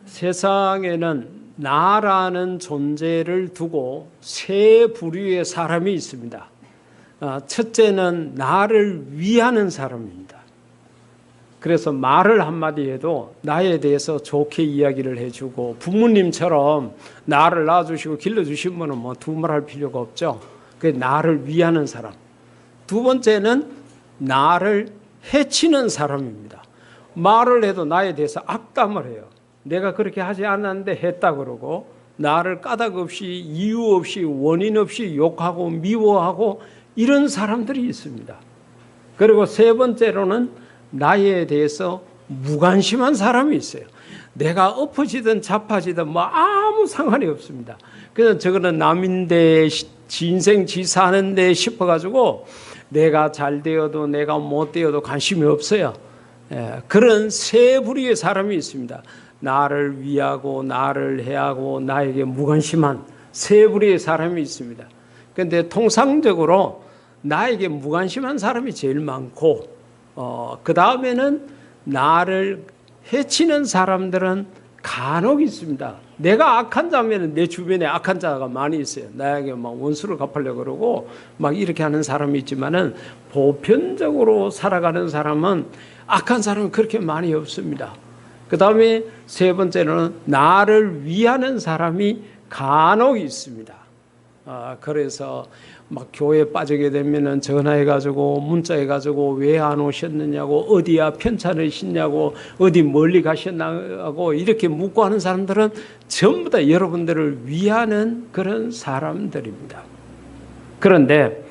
세상에는 나라는 존재를 두고 세 부류의 사람이 있습니다. 첫째는 나를 위하는 사람입니다. 그래서 말을 한마디 해도 나에 대해서 좋게 이야기를 해주고, 부모님처럼 나를 낳아주시고 길러주신 분은 뭐 두말할 필요가 없죠. 그게 나를 위하는 사람. 두 번째는 나를 해치는 사람입니다. 말을 해도 나에 대해서 악담을 해요. 내가 그렇게 하지 않았는데 했다 그러고, 나를 까닭 없이 이유 없이 원인 없이 욕하고 미워하고 이런 사람들이 있습니다. 그리고 세 번째로는 나에 대해서 무관심한 사람이 있어요. 내가 엎어지든 자빠지든 뭐 아무 상관이 없습니다. 그래서 저거는 남인데 지 인생 지 사는데 싶어가지고 내가 잘 되어도 내가 못 되어도 관심이 없어요. 그런 세 부류의 사람이 있습니다. 나를 위하고 나를 해하고 나에게 무관심한 세 부류의 사람이 있습니다. 그런데 통상적으로 나에게 무관심한 사람이 제일 많고, 그 다음에는 나를 해치는 사람들은 간혹 있습니다. 내가 악한 자면 내 주변에 악한 자가 많이 있어요. 나에게 막 원수를 갚으려고 그러고 막 이렇게 하는 사람이 있지만은, 보편적으로 살아가는 사람은 악한 사람은 그렇게 많이 없습니다. 그 다음에 세 번째는 나를 위하는 사람이 간혹 있습니다. 그래서 막 교회에 빠지게 되면은 전화해가지고 문자해가지고 왜 안 오셨느냐고, 어디야 편찮으시냐고, 어디 멀리 가셨냐고 이렇게 묻고 하는 사람들은 전부 다 여러분들을 위하는 그런 사람들입니다. 그런데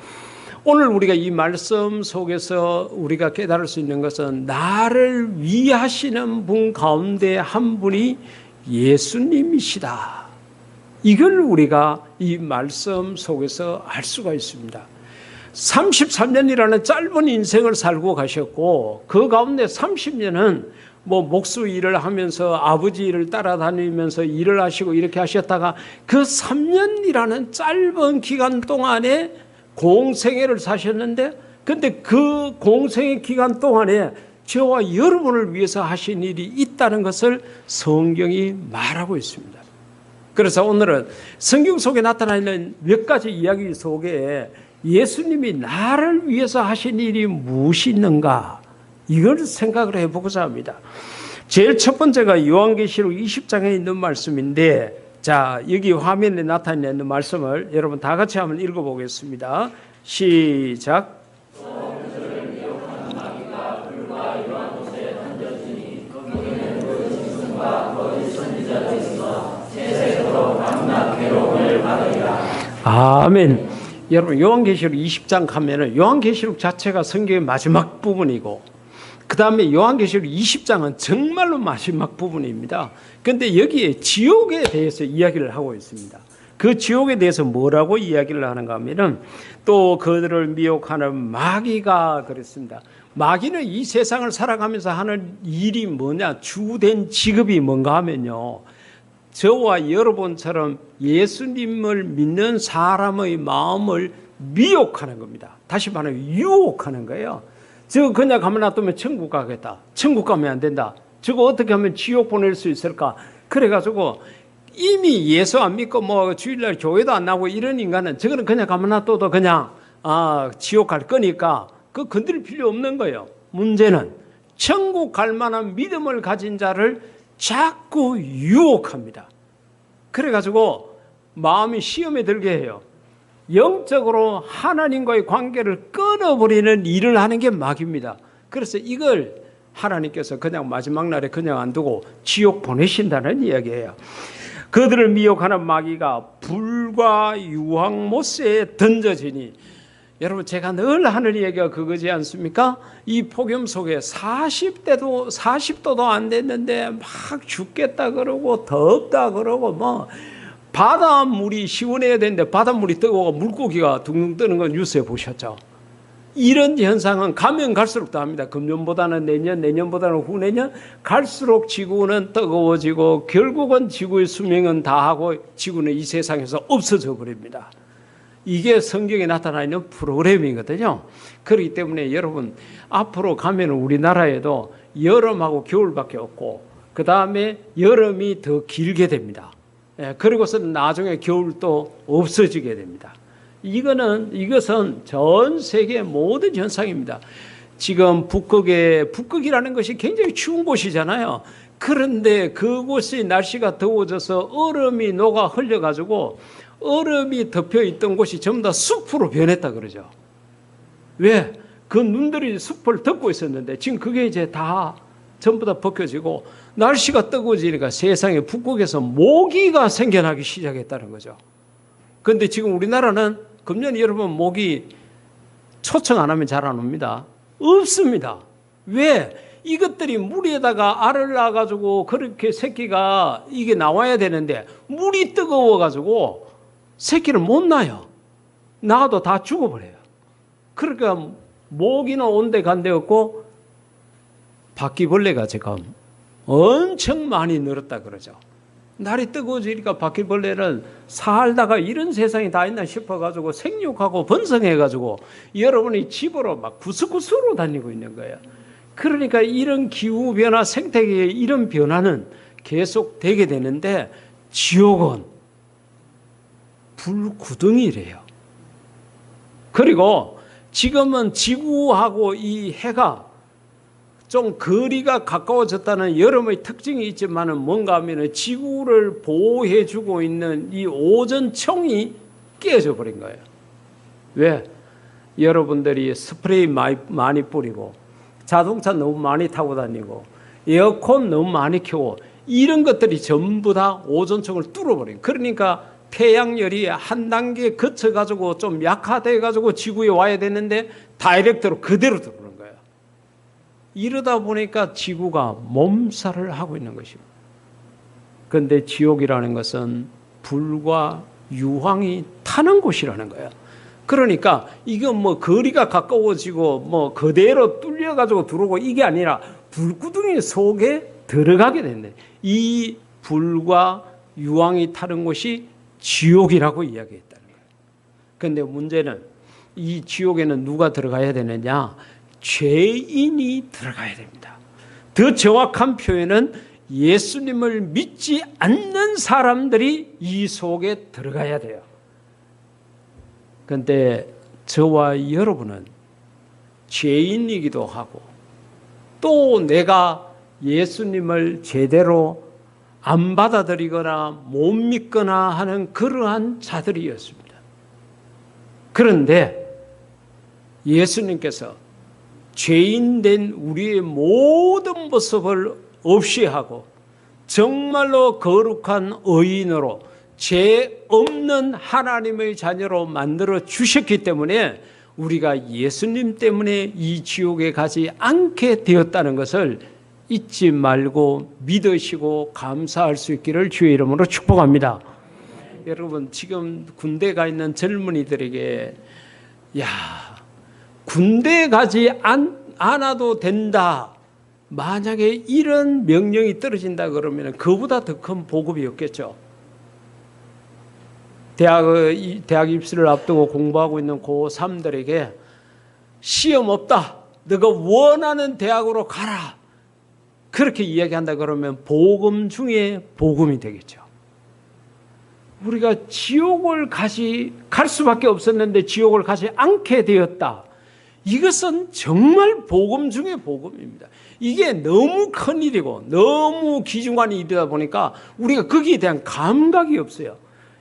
오늘 우리가 이 말씀 속에서 우리가 깨달을 수 있는 것은, 나를 위하시는 분 가운데 한 분이 예수님이시다. 이걸 우리가 이 말씀 속에서 알 수가 있습니다. 33년이라는 짧은 인생을 살고 가셨고, 그 가운데 30년은 뭐 목수 일을 하면서 아버지 일을 따라다니면서 일을 하시고 이렇게 하셨다가, 그 3년이라는 짧은 기간 동안에 공생애를 사셨는데, 근데 그 공생애 기간 동안에 저와 여러분을 위해서 하신 일이 있다는 것을 성경이 말하고 있습니다. 그래서 오늘은 성경 속에 나타나 있는 몇 가지 이야기 속에 예수님이 나를 위해서 하신 일이 무엇이 있는가, 이걸 생각을 해보고자 합니다. 제일 첫 번째가 요한계시록 20장에 있는 말씀인데, 자, 여기 화면에 나타나 있는 말씀을 여러분 다 같이 한번 읽어보겠습니다. 시작. 아멘. 여러분, 요한계시록 20장 가면은 요한계시록 자체가 성경의 마지막 부분이고, 그 다음에 요한계시록 20장은 정말로 마지막 부분입니다. 그런데 여기에 지옥에 대해서 이야기를 하고 있습니다. 그 지옥에 대해서 뭐라고 이야기를 하는가 하면은, 또 그들을 미혹하는 마귀가 그랬습니다. 마귀는 이 세상을 살아가면서 하는 일이 뭐냐, 주된 직업이 뭔가 하면요, 저와 여러분처럼 예수님을 믿는 사람의 마음을 미혹하는 겁니다. 다시 말하면 유혹하는 거예요. 저거 그냥 가만 놔두면 천국 가겠다, 천국 가면 안 된다, 저거 어떻게 하면 지옥 보낼 수 있을까, 그래가지고 이미 예수 안 믿고 뭐 주일날 교회도 안 나오고 이런 인간은 저거는 그냥 가만 놔둬도 그냥 지옥 갈 거니까 그거 건드릴 필요 없는 거예요. 문제는 천국 갈 만한 믿음을 가진 자를 자꾸 유혹합니다. 그래가지고 마음이 시험에 들게 해요. 영적으로 하나님과의 관계를 끊어버리는 일을 하는 게 마귀입니다. 그래서 이걸 하나님께서 그냥 마지막 날에 그냥 안 두고 지옥 보내신다는 이야기예요. 그들을 미혹하는 마귀가 불과 유황못에 던져지니, 여러분 제가 늘 하는 얘기가 그거지 않습니까? 이 폭염 속에 40도도 안 됐는데 막 죽겠다 그러고 덥다 그러고, 뭐 바닷물이 시원해야 되는데 바닷물이 뜨거워 물고기가 둥둥 뜨는 건 뉴스에 보셨죠? 이런 현상은 가면 갈수록 더합니다. 금년보다는 내년, 내년보다는 후내년 갈수록 지구는 뜨거워지고 결국은 지구의 수명은 다하고 지구는 이 세상에서 없어져 버립니다. 이게 성경에 나타나 있는 프로그램이거든요. 그렇기 때문에 여러분 앞으로 가면 우리나라에도 여름하고 겨울밖에 없고 그 다음에 여름이 더 길게 됩니다. 그리고서는 나중에 겨울도 없어지게 됩니다. 이것은 전 세계 모든 현상입니다. 지금 북극이라는 것이 굉장히 추운 곳이잖아요. 그런데 그곳이 날씨가 더워져서 얼음이 녹아 흘려가지고 얼음이 덮여 있던 곳이 전부 다 숲으로 변했다 그러죠. 왜? 그 눈들이 숲을 덮고 있었는데 지금 그게 이제 다 전부 다 벗겨지고 날씨가 뜨거워지니까 세상에 북극에서 모기가 생겨나기 시작했다는 거죠. 그런데 지금 우리나라는 금년 여러분 모기 초청 안 하면 잘 안 옵니다. 없습니다. 왜? 이것들이 물에다가 알을 낳아가지고 그렇게 새끼가 이게 나와야 되는데 물이 뜨거워가지고 새끼를 못 낳아요. 낳아도 다 죽어버려요. 그러니까 모기는 온데 간데 없고 바퀴벌레가 지금 엄청 많이 늘었다 그러죠. 날이 뜨거워지니까 바퀴벌레는 살다가 이런 세상이 다 있나 싶어가지고 생육하고 번성해가지고 여러분이 집으로 막 구석구석으로 다니고 있는 거예요. 그러니까 이런 기후변화, 생태계의 이런 변화는 계속 되게 되는데 지옥은 불구덩이래요. 그리고 지금은 지구하고 이 해가 좀 거리가 가까워졌다는 여름의 특징이 있지만은 뭔가 하면은 지구를 보호해주고 있는 이 오존층이 깨져 버린 거예요. 왜? 여러분들이 스프레이 많이 뿌리고 자동차 너무 많이 타고 다니고 에어컨 너무 많이 켜고 이런 것들이 전부 다 오존층을 뚫어버린. 그러니까 태양열이 한 단계 거쳐가지고 좀 약화돼가지고 지구에 와야 되는데 다이렉트로 그대로 들어오는 거예요. 이러다 보니까 지구가 몸살을 하고 있는 것입니다. 그런데 지옥이라는 것은 불과 유황이 타는 곳이라는 거예요. 그러니까 이건 뭐 거리가 가까워지고 뭐 그대로 뚫려가지고 들어오고 이게 아니라 불구덩이 속에 들어가게 된대. 이 불과 유황이 타는 곳이 지옥이라고 이야기했다는 거예요. 그런데 문제는 이 지옥에는 누가 들어가야 되느냐? 죄인이 들어가야 됩니다. 더 정확한 표현은 예수님을 믿지 않는 사람들이 이 속에 들어가야 돼요. 그런데 저와 여러분은 죄인이기도 하고 또 내가 예수님을 제대로 안 받아들이거나 못 믿거나 하는 그러한 자들이었습니다. 그런데 예수님께서 죄인된 우리의 모든 모습을 없이 하고 정말로 거룩한 의인으로 죄 없는 하나님의 자녀로 만들어 주셨기 때문에 우리가 예수님 때문에 이 지옥에 가지 않게 되었다는 것을 잊지 말고 믿으시고 감사할 수 있기를 주의 이름으로 축복합니다. 여러분 지금 군대 가 있는 젊은이들에게 군대 가지 않아도 된다. 만약에 이런 명령이 떨어진다 그러면 그보다 더 큰 복음이 없겠죠. 대학 입시를 앞두고 공부하고 있는 고3들에게 시험 없다. 너가 원하는 대학으로 가라. 그렇게 이야기한다 그러면 복음 중에 복음이 되겠죠. 우리가 지옥을 갈 수밖에 없었는데 지옥을 가지 않게 되었다. 이것은 정말 복음 중에 복음입니다. 이게 너무 큰 일이고 너무 귀중한 일이다 보니까 우리가 거기에 대한 감각이 없어요.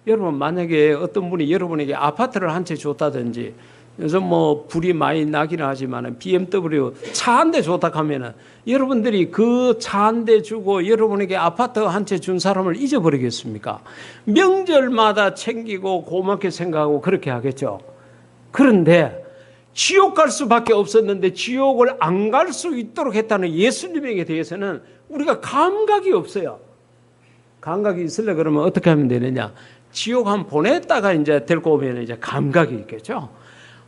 여러분 만약에 어떤 분이 여러분에게 아파트를 한 채 줬다든지 요즘 뭐 불이 많이 나기는 하지만 BMW 차 한 대 줬다 하면은 여러분들이 그 차 한 대 주고 여러분에게 아파트 한 채 준 사람을 잊어버리겠습니까? 명절마다 챙기고 고맙게 생각하고 그렇게 하겠죠. 그런데 지옥 갈 수밖에 없었는데 지옥을 안 갈 수 있도록 했다는 예수님에게 대해서는 우리가 감각이 없어요. 감각이 있으려 그러면 어떻게 하면 되느냐? 지옥 한 보냈다가 이제 데리고 오면 이제 감각이 있겠죠.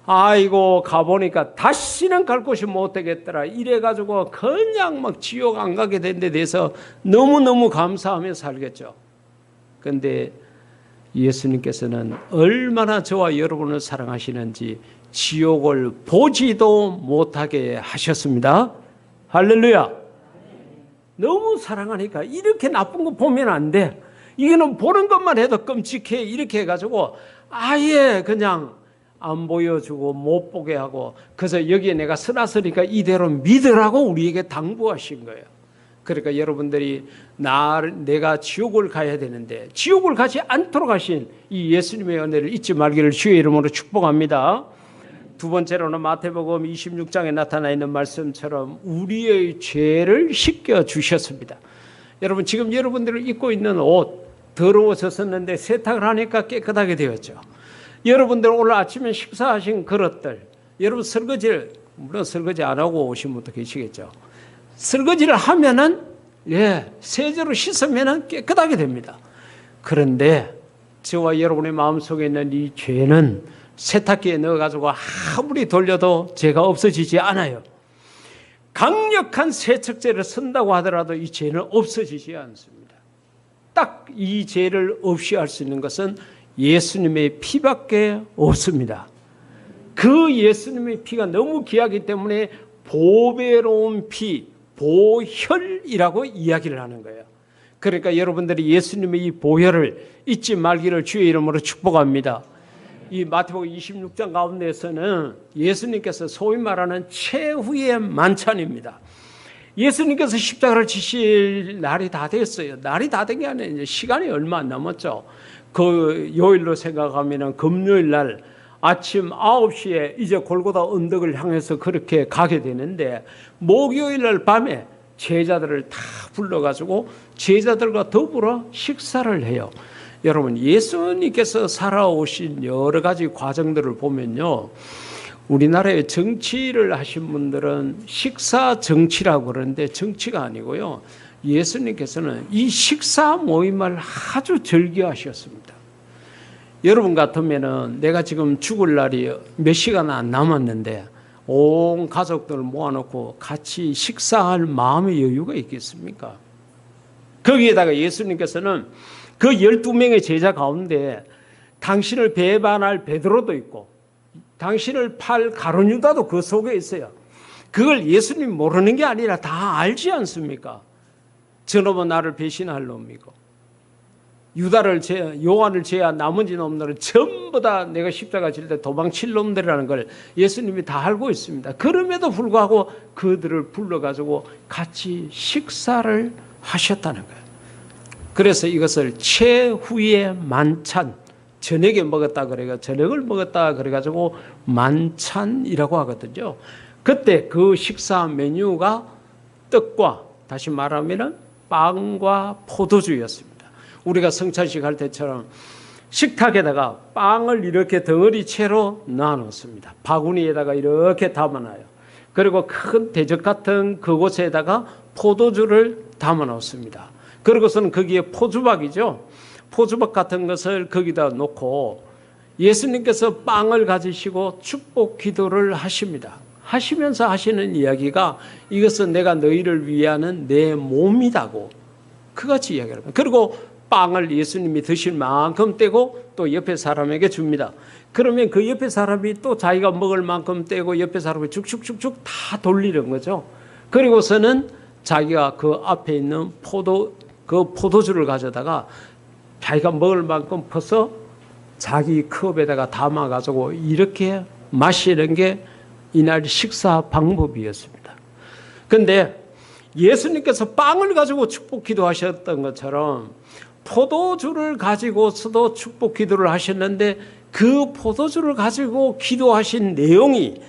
아이고 가보니까 다시는 갈 곳이 못 되겠더라. 이래가지고 그냥 막 지옥 안 가게 된 데 대해서 너무너무 감사하며 살겠죠. 그런데 예수님께서는 얼마나 저와 여러분을 사랑하시는지 지옥을 보지도 못하게 하셨습니다. 할렐루야. 너무 사랑하니까 이렇게 나쁜 거 보면 안 돼. 이거는 보는 것만 해도 끔찍해. 이렇게 해가지고 아예 그냥 안 보여주고 못 보게 하고, 그래서 여기에 내가 써놨으니까 이대로 믿으라고 우리에게 당부하신 거예요. 그러니까 여러분들이 내가 지옥을 가야 되는데 지옥을 가지 않도록 하신 이 예수님의 은혜를 잊지 말기를 주의 이름으로 축복합니다. 두 번째로는 마태복음 26장에 나타나 있는 말씀처럼 우리의 죄를 씻겨 주셨습니다. 여러분, 지금 여러분들이 입고 있는 옷 더러워졌었는데 세탁을 하니까 깨끗하게 되었죠. 여러분들 오늘 아침에 식사하신 그릇들, 여러분 설거지를, 물론 설거지 안 하고 오신 분도 계시겠죠. 설거지를 하면은, 세제로 씻으면은 깨끗하게 됩니다. 그런데 저와 여러분의 마음속에 있는 이 죄는 세탁기에 넣어가지고 아무리 돌려도 죄가 없어지지 않아요. 강력한 세척제를 쓴다고 하더라도 이 죄는 없어지지 않습니다. 딱 이 죄를 없이 할 수 있는 것은 예수님의 피밖에 없습니다. 그 예수님의 피가 너무 귀하기 때문에 보배로운 피, 보혈이라고 이야기를 하는 거예요. 그러니까 여러분들이 예수님의 이 보혈을 잊지 말기를 주의 이름으로 축복합니다. 이 마태복음 26장 가운데에서는 예수님께서 소위 말하는 최후의 만찬입니다. 예수님께서 십자가를 지실 날이 다 됐어요. 날이 다 된 게 아니라 이제 시간이 얼마 안 남았죠. 그 요일로 생각하면 금요일 날 아침 9시에 이제 골고다 언덕을 향해서 그렇게 가게 되는데, 목요일 날 밤에 제자들을 다 불러가지고 제자들과 더불어 식사를 해요. 여러분, 예수님께서 살아오신 여러 가지 과정들을 보면요, 우리나라에 정치를 하신 분들은 식사 정치라고 그러는데 정치가 아니고요, 예수님께서는 이 식사 모임을 아주 즐겨하셨습니다. 여러분 같으면은 내가 지금 죽을 날이 몇 시간 안 남았는데 온 가족들을 모아놓고 같이 식사할 마음의 여유가 있겠습니까? 거기에다가 예수님께서는 그 12명의 제자 가운데 당신을 배반할 베드로도 있고 당신을 팔 가룟유다도 그 속에 있어요. 그걸 예수님 모르는 게 아니라 다 알지 않습니까? 저놈은 나를 배신할 놈이고 요한을 제외한 나머지 놈들은 전부 다 내가 십자가 질 때 도망칠 놈들이라는 걸 예수님이 다 알고 있습니다. 그럼에도 불구하고 그들을 불러가지고 같이 식사를 하셨다는 거예요. 그래서 이것을 최후의 만찬, 저녁에 먹었다 그래가 저녁을 먹었다 그래가지고 만찬이라고 하거든요. 그때 그 식사 메뉴가 떡과, 다시 말하면 빵과 포도주였습니다. 우리가 성찬식 할 때처럼 식탁에다가 빵을 이렇게 덩어리채로 나눴습니다. 바구니에다가 이렇게 담아놔요. 그리고 큰 대접 같은 그곳에다가 포도주를 담아 놓습니다. 그리고서는 거기에 포주박이죠. 포주박 같은 것을 거기다 놓고 예수님께서 빵을 가지시고 축복 기도를 하십니다. 하시면서 하시는 이야기가 이것은 내가 너희를 위하는 내 몸이다고 그같이 이야기를 합니다. 그리고 빵을 예수님이 드실 만큼 떼고 또 옆에 사람에게 줍니다. 그러면 그 옆에 사람이 또 자기가 먹을 만큼 떼고 옆에 사람이 쭉쭉쭉쭉 다 돌리는 거죠. 그리고서는 자기가 그 앞에 있는 포도주를 가져다가 자기가 먹을 만큼 퍼서 자기 컵에다가 담아가지고 이렇게 마시는 게 이날 식사 방법이었습니다. 그런데 예수님께서 빵을 가지고 축복 기도하셨던 것처럼 포도주를 가지고서도 축복 기도를 하셨는데 그 포도주를 가지고 기도하신 내용이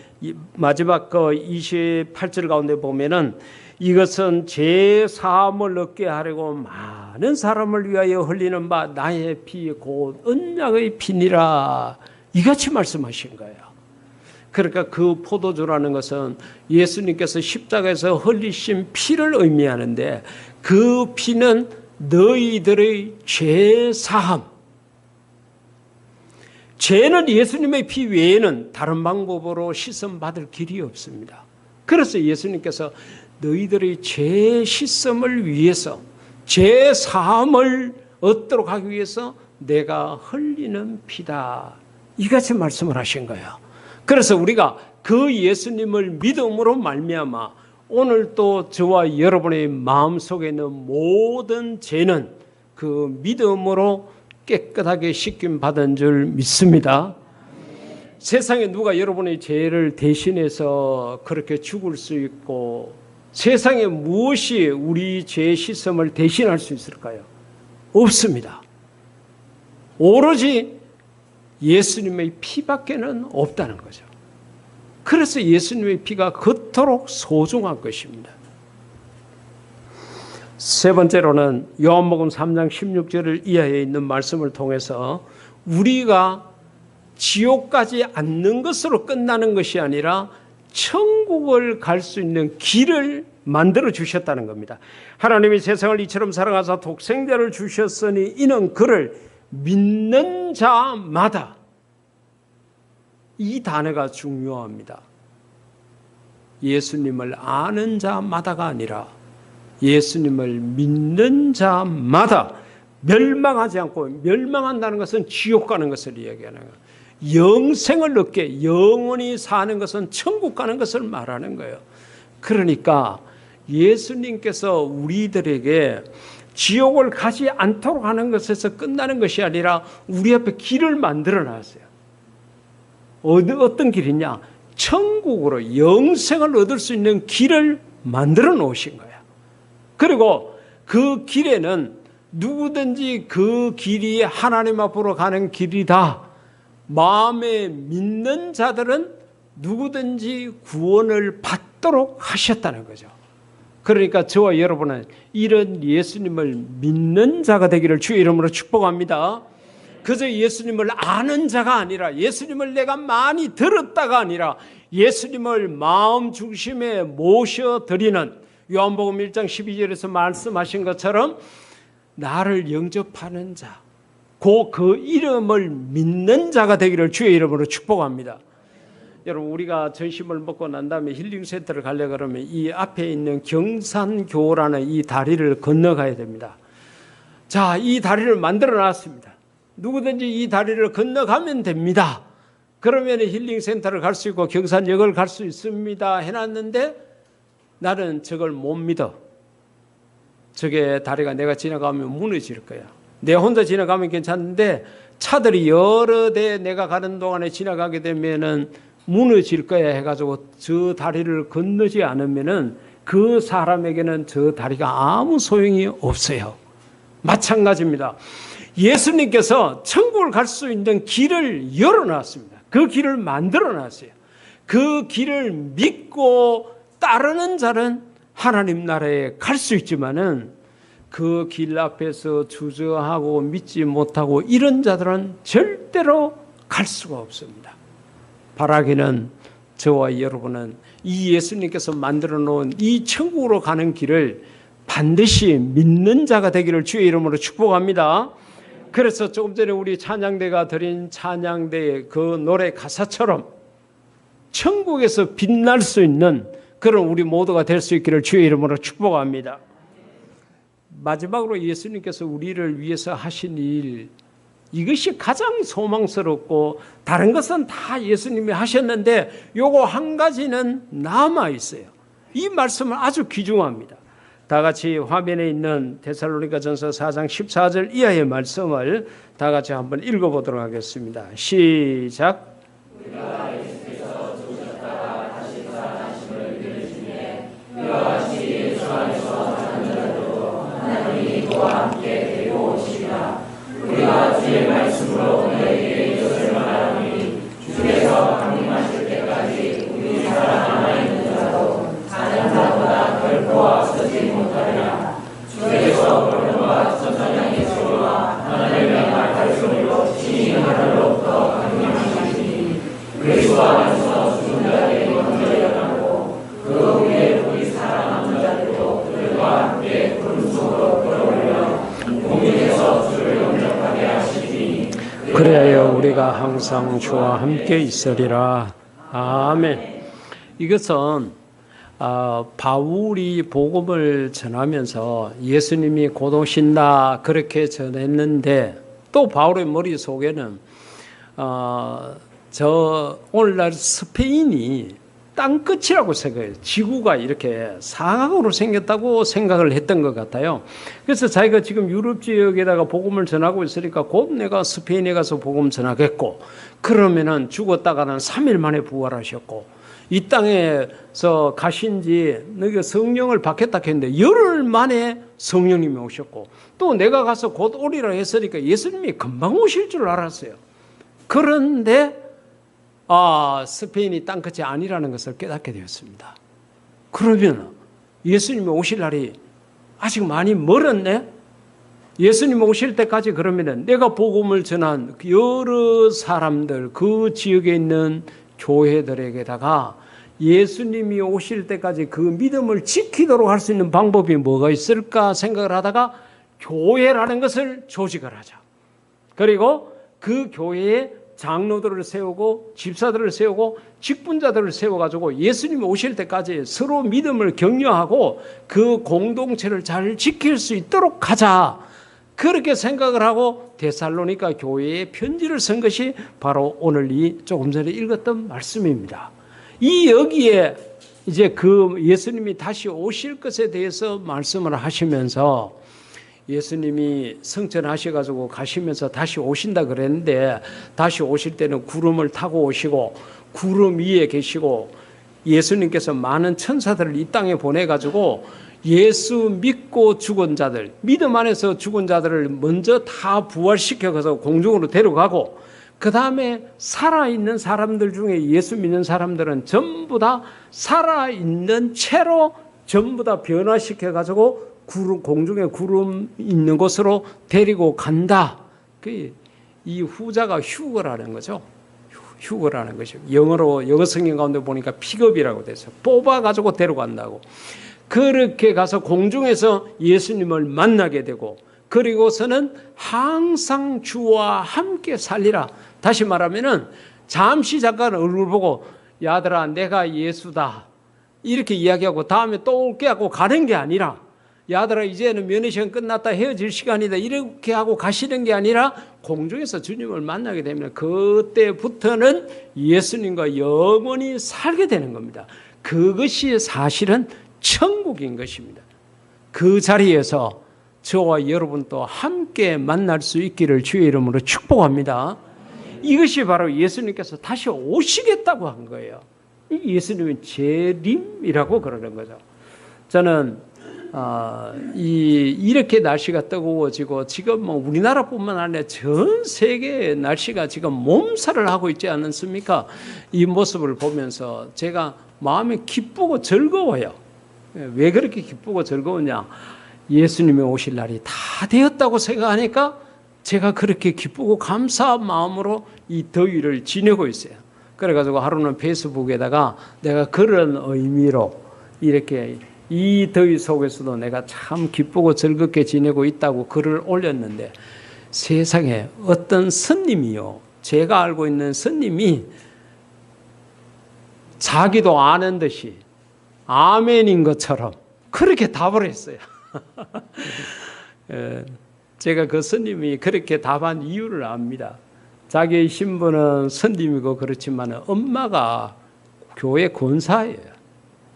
마지막 그 28절 가운데 보면은 이것은 제 사함을 얻게 하려고 많은 사람을 위하여 흘리는 바 나의 피 곧 언약의 피니라 이같이 말씀하신 거예요. 그러니까 그 포도주라는 것은 예수님께서 십자가에서 흘리신 피를 의미하는데 그 피는 너희들의 죄 사함. 죄는 예수님의 피 외에는 다른 방법으로 씻음 받을 길이 없습니다. 그래서 예수님께서 너희들의 죄 씻음을 위해서 죄 사함을 얻도록 하기 위해서 내가 흘리는 피다. 이같이 말씀을 하신 거예요. 그래서 우리가 그 예수님을 믿음으로 말미암아 오늘 또 저와 여러분의 마음속에 있는 모든 죄는 그 믿음으로 깨끗하게 씻김 받은 줄 믿습니다. 세상에 누가 여러분의 죄를 대신해서 그렇게 죽을 수 있고 세상에 무엇이 우리 죄 씻음을 대신할 수 있을까요? 없습니다. 오로지 예수님의 피밖에는 없다는 거죠. 그래서 예수님의 피가 그토록 소중한 것입니다. 세 번째로는 요한복음 3장 16절을 이하에 있는 말씀을 통해서 우리가 지옥 가지 않는 것으로 끝나는 것이 아니라 천국을 갈 수 있는 길을 만들어 주셨다는 겁니다. 하나님이 세상을 이처럼 사랑하사 독생자를 주셨으니 이는 그를 믿는 자마다, 이 단어가 중요합니다. 예수님을 아는 자마다가 아니라 예수님을 믿는 자마다, 멸망하지 않고, 멸망한다는 것은 지옥 가는 것을 이야기하는 거예요. 영생을 얻게, 영원히 사는 것은 천국 가는 것을 말하는 거예요. 그러니까 예수님께서 우리들에게 지옥을 가지 않도록 하는 것에서 끝나는 것이 아니라 우리 앞에 길을 만들어 놨어요. 어떤 길이냐? 천국으로 영생을 얻을 수 있는 길을 만들어 놓으신 거예요. 그리고 그 길에는 누구든지 그 길이 하나님 앞으로 가는 길이다, 마음에 믿는 자들은 누구든지 구원을 받도록 하셨다는 거죠. 그러니까 저와 여러분은 이런 예수님을 믿는 자가 되기를 주의 이름으로 축복합니다. 그저 예수님을 아는 자가 아니라, 예수님을 내가 많이 들었다가 아니라 예수님을 마음 중심에 모셔드리는, 요한복음 1장 12절에서 말씀하신 것처럼 나를 영접하는 자, 그 이름을 믿는 자가 되기를 주의 이름으로 축복합니다. 여러분, 우리가 전심을 먹고 난 다음에 힐링센터를 가려고 그러면 이 앞에 있는 경산교라는 이 다리를 건너가야 됩니다. 자, 이 다리를 만들어 놨습니다. 누구든지 이 다리를 건너가면 됩니다. 그러면 힐링센터를 갈 수 있고 경산역을 갈 수 있습니다 해놨는데 나는 저걸 못 믿어. 저게 다리가 내가 지나가면 무너질 거야. 내 혼자 지나가면 괜찮은데 차들이 여러 대 내가 가는 동안에 지나가게 되면은 무너질 거야 해가지고 저 다리를 건너지 않으면은 그 사람에게는 저 다리가 아무 소용이 없어요. 마찬가지입니다. 예수님께서 천국을 갈 수 있는 길을 열어놨습니다. 그 길을 만들어놨어요. 그 길을 믿고 따르는 자는 하나님 나라에 갈 수 있지만은 그 길 앞에서 주저하고 믿지 못하고 이런 자들은 절대로 갈 수가 없습니다. 바라기는 저와 여러분은 이 예수님께서 만들어 놓은 이 천국으로 가는 길을 반드시 믿는 자가 되기를 주의 이름으로 축복합니다. 그래서 조금 전에 우리 찬양대가 드린 찬양대의 그 노래 가사처럼 천국에서 빛날 수 있는 그런 우리 모두가 될 수 있기를 주의 이름으로 축복합니다. 마지막으로 예수님께서 우리를 위해서 하신 일, 이것이 가장 소망스럽고 다른 것은 다 예수님이 하셨는데 요거 한 가지는 남아 있어요. 이 말씀은 아주 귀중합니다. 다 같이 화면에 있는 데살로니가전서 4장 14절 이하의 말씀을 다 같이 한번 읽어보도록 하겠습니다. 시작. 우리가 예수께서 죽으셨다가 다시 살아나심을 믿으시기에 이와 같이 예수 안에서 사는 자들도 하나님이 그와 함께 데리고 오시리라. 우리가 주의 말씀으로 너희에게 이것을 말하노니 주께서 강림하실 때까지 우리 살아남아 있는 자도 사는 자보다 결코 앞서지 못하리라. 주께서 그런과 천사장의 소리와 하나님의 말할 소리로 신이 하늘로부터 강림하시니 우리 주 안에서 죽은 자들이 먼저 일어나고 그 후에 우리 살아남은 자들도 그들과 함께 구름 속으로 끌어올려 공중에서 주를 영접하게 하시니 그래야 우리가 항상 주와 함께 있으리라. 아멘. 이것은 바울이 복음을 전하면서 예수님이 곧 오신다 그렇게 전했는데 또 바울의 머릿속에는 오늘날 스페인이 땅끝이라고 생각해요. 지구가 이렇게 사각으로 생겼다고 생각을 했던 것 같아요. 그래서 자기가 지금 유럽 지역에다가 복음을 전하고 있으니까 곧 내가 스페인에 가서 복음 전하겠고, 그러면은 죽었다가는 3일 만에 부활하셨고, 이 땅에서 가신지 너희가 성령을 받겠다 했는데 열흘 만에 성령님이 오셨고, 또 내가 가서 곧 오리라 했으니까 예수님이 금방 오실 줄 알았어요. 그런데 스페인이 땅끝이 아니라는 것을 깨닫게 되었습니다. 그러면 예수님이 오실 날이 아직 많이 멀었네? 예수님 오실 때까지 그러면은 내가 복음을 전한 여러 사람들, 그 지역에 있는 교회들에게다가 예수님이 오실 때까지 그 믿음을 지키도록 할 수 있는 방법이 뭐가 있을까 생각을 하다가 교회라는 것을 조직을 하자. 그리고 그 교회에 장로들을 세우고 집사들을 세우고 직분자들을 세워가지고 예수님이 오실 때까지 서로 믿음을 격려하고 그 공동체를 잘 지킬 수 있도록 하자. 그렇게 생각을 하고 데살로니가 교회에 편지를 쓴 것이 바로 오늘 이 조금 전에 읽었던 말씀입니다. 이 여기에 이제 그 예수님이 다시 오실 것에 대해서 말씀을 하시면서 예수님이 성천하셔가지고 가시면서 다시 오신다 그랬는데, 다시 오실 때는 구름을 타고 오시고 구름 위에 계시고 예수님께서 많은 천사들을 이 땅에 보내가지고 예수 믿고 죽은 자들, 믿음 안에서 죽은 자들을 먼저 다 부활시켜서 공중으로 데려가고, 그 다음에 살아있는 사람들 중에 예수 믿는 사람들은 전부 다 살아있는 채로 전부 다 변화시켜가지고 공중에 구름 있는 곳으로 데리고 간다. 이 후자가 휴거라는 거죠. 휴거라는 것이요. 영어 성경 가운데 보니까 픽업이라고 돼서 뽑아가지고 데려간다고. 그렇게 가서 공중에서 예수님을 만나게 되고, 그리고서는 항상 주와 함께 살리라. 다시 말하면은 잠시 잠깐 얼굴 보고 야들아 내가 예수다 이렇게 이야기하고 다음에 또 올게 하고 가는 게 아니라, 야들아 이제는 면회 시간 끝났다 헤어질 시간이다 이렇게 하고 가시는 게 아니라 공중에서 주님을 만나게 되면 그때부터는 예수님과 영원히 살게 되는 겁니다. 그것이 사실은 천국인 것입니다. 그 자리에서 저와 여러분도 함께 만날 수 있기를 주의 이름으로 축복합니다. 이것이 바로 예수님께서 다시 오시겠다고 한 거예요. 예수님은 재림이라고 그러는 거죠. 저는 이렇게 날씨가 뜨거워지고 지금 뭐 우리나라뿐만 아니라 전 세계의 날씨가 지금 몸살을 하고 있지 않습니까? 이 모습을 보면서 제가 마음이 기쁘고 즐거워요. 왜 그렇게 기쁘고 즐거우냐? 예수님이 오실 날이 다 되었다고 생각하니까 제가 그렇게 기쁘고 감사한 마음으로 이 더위를 지내고 있어요. 그래가지고 하루는 페이스북에다가 내가 그런 의미로 이렇게 이 더위 속에서도 내가 참 기쁘고 즐겁게 지내고 있다고 글을 올렸는데, 세상에 어떤 스님이요, 제가 알고 있는 스님이 자기도 아는 듯이 아멘인 것처럼 그렇게 답을 했어요. 제가 그 스님이 그렇게 답한 이유를 압니다. 자기의 신분은 스님이고 그렇지만 엄마가 교회 권사예요.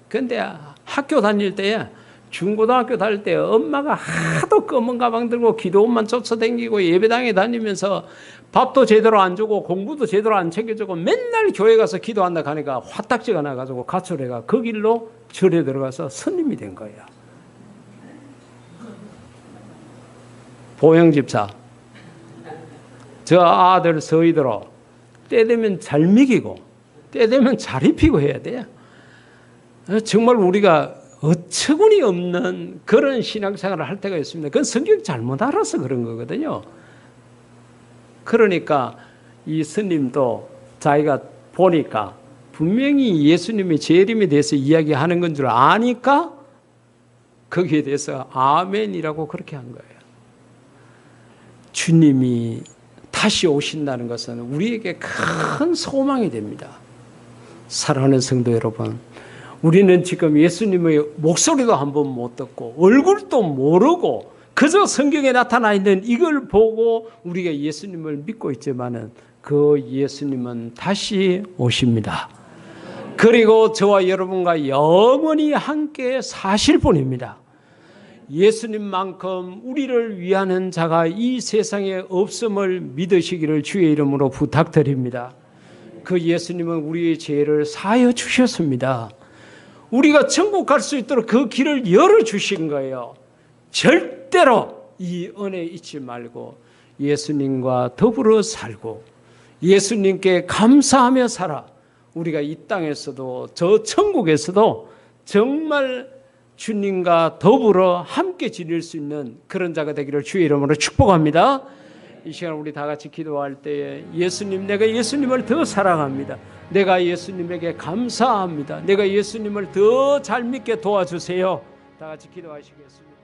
그런데 학교 다닐 때에, 중고등학교 다닐 때 엄마가 하도 검은 가방 들고 기도원만 쫓아다니고 예배당에 다니면서 밥도 제대로 안 주고 공부도 제대로 안 챙겨주고 맨날 교회 가서 기도한다 하니까 화딱지가 나가지고 가출해가 그 길로 절에 들어가서 스님이 된 거예요. 보영집사, 저 아들 서희들어 때 되면 잘 먹이고 때 되면 잘 입히고 해야 돼요. 정말 우리가 어처구니 없는 그런 신앙생활을 할 때가 있습니다. 그건 성경 잘못 알아서 그런 거거든요. 그러니까 이 스님도 자기가 보니까 분명히 예수님의 재림에 대해서 이야기하는 건 줄 아니까 거기에 대해서 아멘이라고 그렇게 한 거예요. 주님이 다시 오신다는 것은 우리에게 큰 소망이 됩니다. 사랑하는 성도 여러분, 우리는 지금 예수님의 목소리도 한번 못 듣고 얼굴도 모르고 그저 성경에 나타나 있는 이걸 보고 우리가 예수님을 믿고 있지만은 그 예수님은 다시 오십니다. 그리고 저와 여러분과 영원히 함께 사실 뿐입니다. 예수님만큼 우리를 위하는 자가 이 세상에 없음을 믿으시기를 주의 이름으로 부탁드립니다. 그 예수님은 우리의 죄를 사하여 주셨습니다. 우리가 천국 갈 수 있도록 그 길을 열어주신 거예요. 절대로 이 은혜 잊지 말고 예수님과 더불어 살고 예수님께 감사하며 살아 우리가 이 땅에서도 저 천국에서도 정말 주님과 더불어 함께 지낼 수 있는 그런 자가 되기를 주의 이름으로 축복합니다. 이 시간 우리 다 같이 기도할 때에 예수님, 내가 예수님을 더 사랑합니다. 내가 예수님에게 감사합니다. 내가 예수님을 더 잘 믿게 도와주세요. 다 같이 기도하시겠습니다.